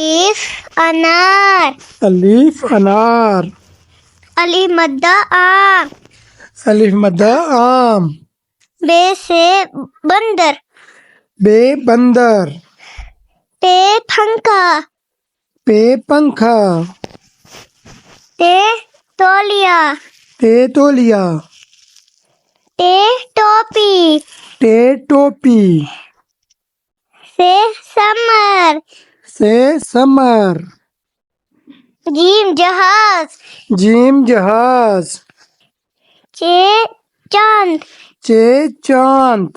الف انار. الف انار. الف مدہ آم. الف مدہ آم. بے سے بندر. بے بندر. پے پنکھا. پے پنکھا. تے تولیہ. تے تولیا. ٹے ٹوپی. ٹے ٹوپی. سے سمر. سے سمر. جیم جہاز. جیم جہاز. چے چاند. چے چاند.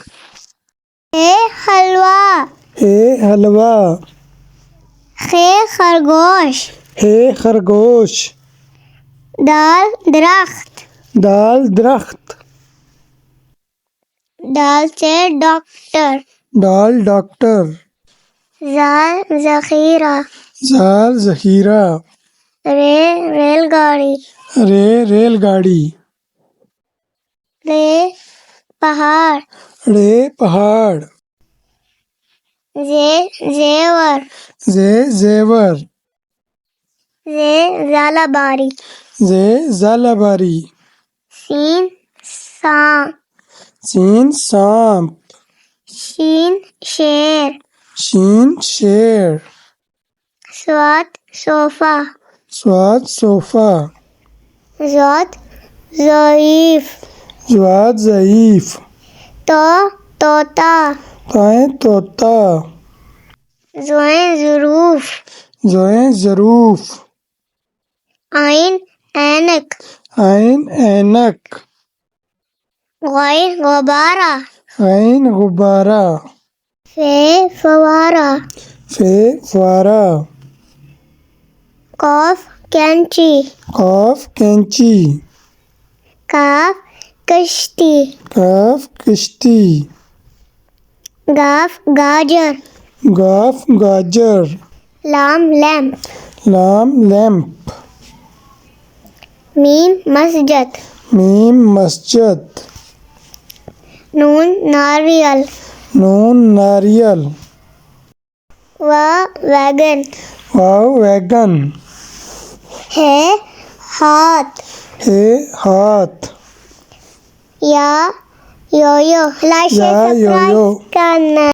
اے حلوہ. اے حلوہ. خے خرگوش. ہے خرگوش. دال درخت. دال درخت. ڈال سے ڈاکٹر. ڈال ڈاکٹر. زال ذخیرہ. زال ذخیرہ. رے ریل گاڑی. رے ریل گاڑی. رے پہاڑ. رے پہاڑ. زے زیور. زے زیور. زے زالہ باری. زے زالہ باری. سین سانپ. سین سانپ. شین شیر. شین شیر. صاد صوفہ. صاد صوفہ. ضاد ضعیف. ضاد ضعیف. تو طوطا. طائیں طوطا. زوئیں ظروف. زوئیں ظروف. عین اینک. عین اینک. غین غبارہ. عین غبارہ. فے فوارہ. فے فوارہ. قاف کینچی. قاف کینچی. کاف کشتی. کاف کشتی. گاف گاجر. گاف گاجر. لام لیمپ. لام لیمپ. میم مسجد. میم مسجد. نون ناریل. نون ناریل. وا ویگن. واو ویگن. ہے ہاتھ. ہے ہاتھ. یا یویو. لائک یا سبسکرائب یویو. کرنا.